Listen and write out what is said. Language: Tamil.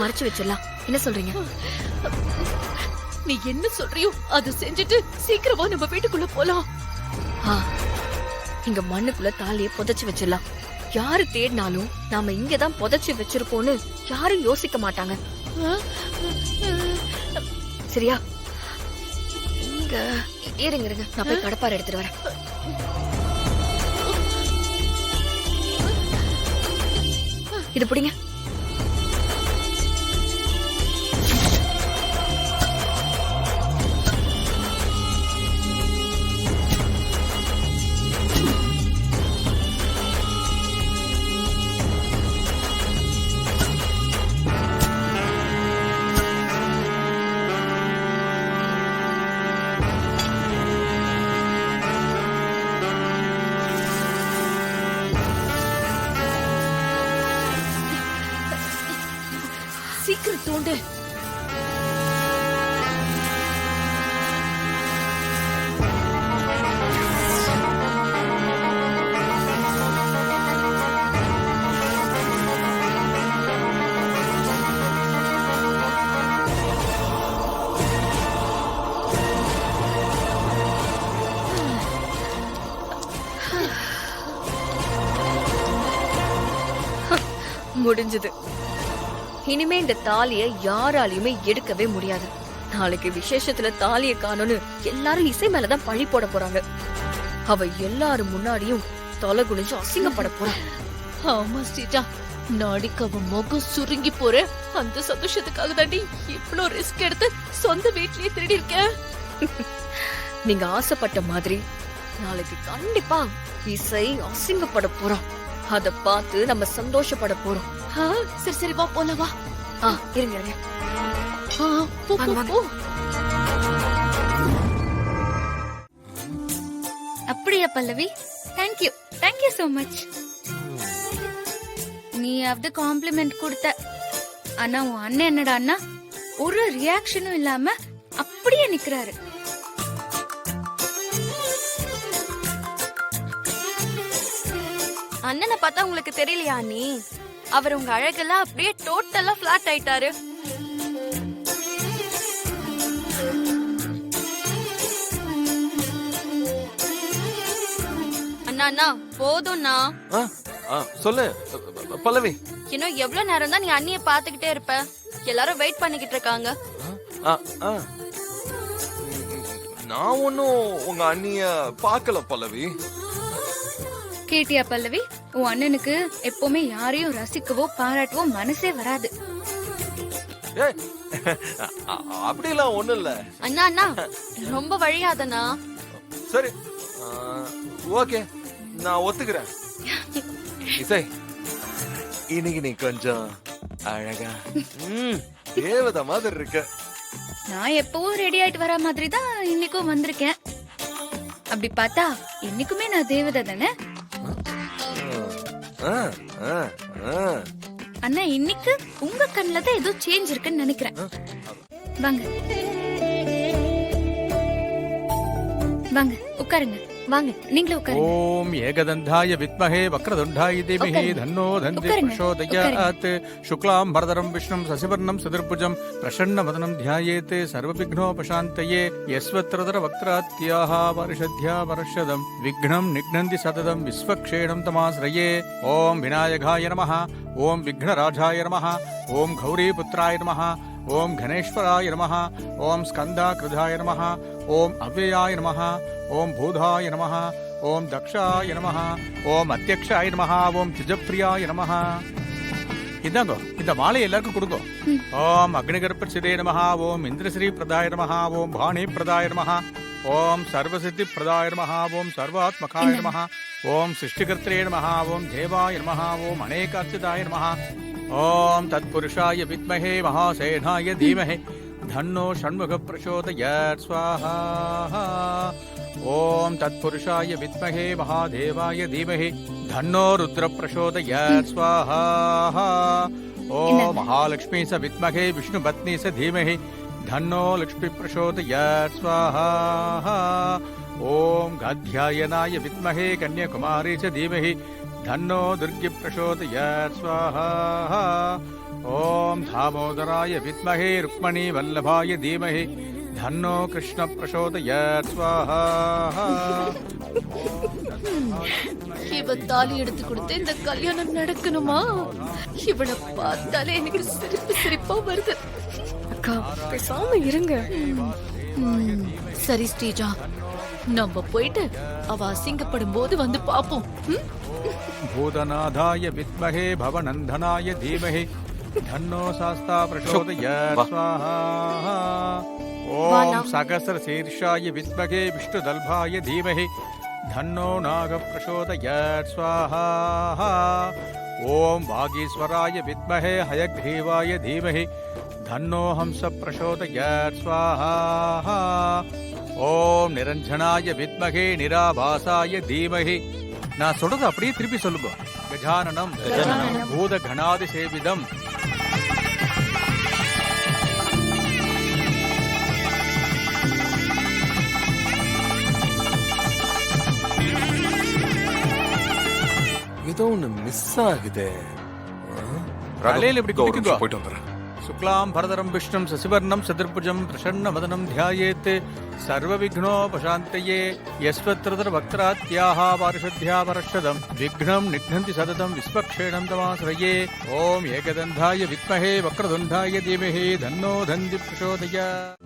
மறைச்சு வச்சிடலாம். என்ன சொல்றீங்க? நீ என்ன சொல்றியோ அதை செஞ்சுட்டு சீக்கிரமா நம்ம வீட்டுக்குள்ள போலாம். இங்க மண்ணுக்குள்ள தாலிய புதைச்சு வச்சிடலாம். யாரு தேடினாலும் நாம இங்கதான் புதைச்சு வச்சிருக்கோம்னு யாரும் யோசிக்க மாட்டாங்க. சரியா? இங்க இருங்க, நான் போய் கடப்பாரை எடுத்துட்டு வரேன். இது பிடிங்க. சீக்கிரம் தோண்டு. முடிஞ்சது. இனிமே இந்த தாலிய யாராலையுமே எடுக்கவே முடியாது. நாளைக்கு விசேஷத்துல தாலிய காணோன்னு எல்லாரும் இசை மேலதான் பழி போட போறாங்க. அவ எல்லாரும் முன்னாடியும் தலை குனிஞ்சு அசிங்கப்பட போறான். ஆமா ஸ்ரீஜா, நாளைக்கு அவன் முகம் சுருங்கி போற அந்த சந்தோஷத்துக்காக தாண்டி இவ்ளோ ரிஸ்க் எடுத்து சொந்த வீட்லயே திருடி இருக்க. நீங்க ஆசைப்பட்ட மாதிரி நாளைக்கு கண்டிப்பா இசை அசிங்கப்பட போறான். அத பார்த்து நம்ம சந்தோஷப்பட போறோம். சரி சரி, வா போலாம் வா. இருங்க. போ போ போ. அப்படியா பல்லவி? Thank you so much. நீயாவது காம்ப்ளிமெண்ட் கொடுத்த. ஆனா உன் அண்ணன் என்னடான்னா ஒரு ரியாக்ஷனும் இல்லாம அப்படியே நிக்கிறாரு. அண்ணனை பார்த்தா உங்களுக்கு தெரியலையா நீ? அவர் உங்க அழகெல்லாம் அப்படியே டோட்டலா பிளாட் ஆயிட்டாரு. அண்ணா போதும்ண்ணா. சொல்லு பல்லவி. இன்னும் எவ்வளவு நேரம் தான் நீ அண்ணிய பாத்துக்கிட்டே இருப்ப? எல்லாரும் வெயிட் பண்ணிக்கிட்டு இருக்காங்க. நான் ஒன்னும் உங்க அண்ணிய பாக்கல பல்லவி. கேட்டியா பல்லவி? உன் அண்ணனுக்கு எப்பவுமே யாரையும் ரசிக்கவோ பாராட்டவோ மனசே வராது. அப்படிலாம் ஒண்ணு இல்ல. அண்ணா ரொம்ப வழியாதண்ணா. சரி ஓகே, நான் ஒத்துக்கிறேன். இசை, இன்னைக்கு நீ கொஞ்சம் அழகா தேவதை மாதிரி இருக்க. நான் எப்பவும் ரெடி ஆயிட்டு வர மாதிரி தான் இன்னைக்கும் வந்திருக்கேன். அப்படி பார்த்தா இன்னைக்குமே நான் தேவதை தானே? அண்ணா இன்னைக்கு உங்க கண்ணுல தான் ஏதோ சேஞ்ச் இருக்குன்னு நினைக்கிறேன். வாங்க வாங்க உட்காருங்க. வாங்க நீங்களே உட்காருங்க. ஓம் ஏகதந்தாய வித்மஹே வக்ரதுண்டாய தீமஹி தன்னோ தந்தி பிரசோதயாத். சுக்லாம் பரதரம் விஷ்ணும் சசிவர்ணம் சதுர்புஜம் பிரசன்னவதனம் த்யாயேத் சர்வவிக்னோபசாந்தயே. யஸ்வத்ரதர வக்ராத்யாஹ வருஷத்யா வருஷதம் விக்னம் நிக்னந்தி சததம் விஸ்வக்ஷேணம் தமாஸ்ரயே. ஓம் விநாயகாய நமः. ஓம் விக்னராஜாய நமः. ஓம் கௌரிபுத்ராய நமः. ஓம் கணேஸ்வராய நமः. ஓம் ஸ்கந்தாகிருதாய நமः. ஓம் அவ்யயாய நமः. ஓம் பூதாய நமः. ஓம் தக்ஷாய நமः. ஓம் அத்தியக்ஷாய நமः. ஓம் திஜப்ரியாய நமः. இதாங்கோ, இந்த மாலை எல்லாருக்கும் கொடுங்க. ஓம் அக்னிகர்பசிதே நமः. ஓம் இந்திரஸ்ரீ பிரதாய நமः. ஓம் பாணி பிரதாய நமः. ஓம் சர்வசித்தி பிரதாய நமः. ஓம் சர்வாத்மகாய நமः. ஓம் சிருஷ்டிகர்த்ரே நமः. ஓம் தேவாய நமः. ஓம் அநேகார்ச்சிதாய நமः. ஓம் தத்புருஷாய வித்மஹே மகாசேனாய தீமஹே தன்னோ ஷண்முக பிரசோதயாத். ஸ்வாஹா. ஓம் தத்புருஷாய வித்மஹே மகாதேவாய தீமஹி தன்னோ ருத்ர பிரசோதயாத். ஸ்வாஹா. ஓம் மகாலட்சுமி ச வித்மஹே விஷ்ணு பத்னி ச தீமஹி தன்னோ லக்ஷ்மி பிரசோதயாத். ஸ்வாஹா. ஓம் காத்யாயனாய வித்மஹே கன்யாகுமாரி ச தீமஹி தன்னோ துர்கி பிரசோதயாத். ஸ்வாஹா. ஓம் தாமோதராய வித்மஹே ருக்மணி வல்லபாய தீமஹி தன்னோ கிருஷ்ண பிரசோதயாத் ஸ்வாஹா. இவ தாலி எடுத்து கொடுத்து இந்த கல்யாணம் நடக்கணுமா? இவளை பார்த்தாலே எனக்கு சிரிப்பு சிரிப்பா வருது. அக்கா பேசாம இருங்க. சரி ஸ்ரீஜா, நம்ம போயிட்டு அவ அசிங்கப்படும் போது வந்து பாப்போம். பூதநாதாய வித்மஹே பவநந்தனாய தீமஹி தன்னோ சாஸ்தா பிரசோதயாத் ஸ்வாஹா. ஓம் சகஸ்ர சீர்ஷாய வித்மஹே விஷ்ணுதல்பாய தீமஹி தன்னோ நாக பிரசோதயாத் ஸ்வாஹா. ஓம் வாகீஸ்வராய வித்மஹே ஹயக்ரீவாய தீமஹி தன்னோ ஹம்ச பிரசோதயாத் ஸ்வாஹா. ஓம் நிரஞ்சனாய வித்மஹே நிராபாசாய தீமஹி. நான் சொல்றது அப்படியே திருப்பி சொல்லுங்க. கஜானனம் பூத கணாதி சேவிதம். ஏதோ ஒண்ணு மிஸ் ஆகுதே. தலையில இப்படி குதிக்குங்க. போயிட்டு வந்துடுறேன். சுக்லாம் பரதரம் விஷ்ணும் சசிவர்ணம் சதுர்புஜம் பிரசன்ன வதனம் தியாயேத் சர்வ விக்னோபசாந்தயே யஸ்வத்ரதர வக்ராத்யாஹ பாரிஷத்யா பரஷதம் விக்னம் நிக்னந்தி சததம் விஸ்வக்ஷேணம் தமாஸ்ரயே. ஓம் ஏகதந்தாய வித்மஹே வக்ரதுண்டாய தீமஹி தன்னோ தந்தி பிரசோதயாத்.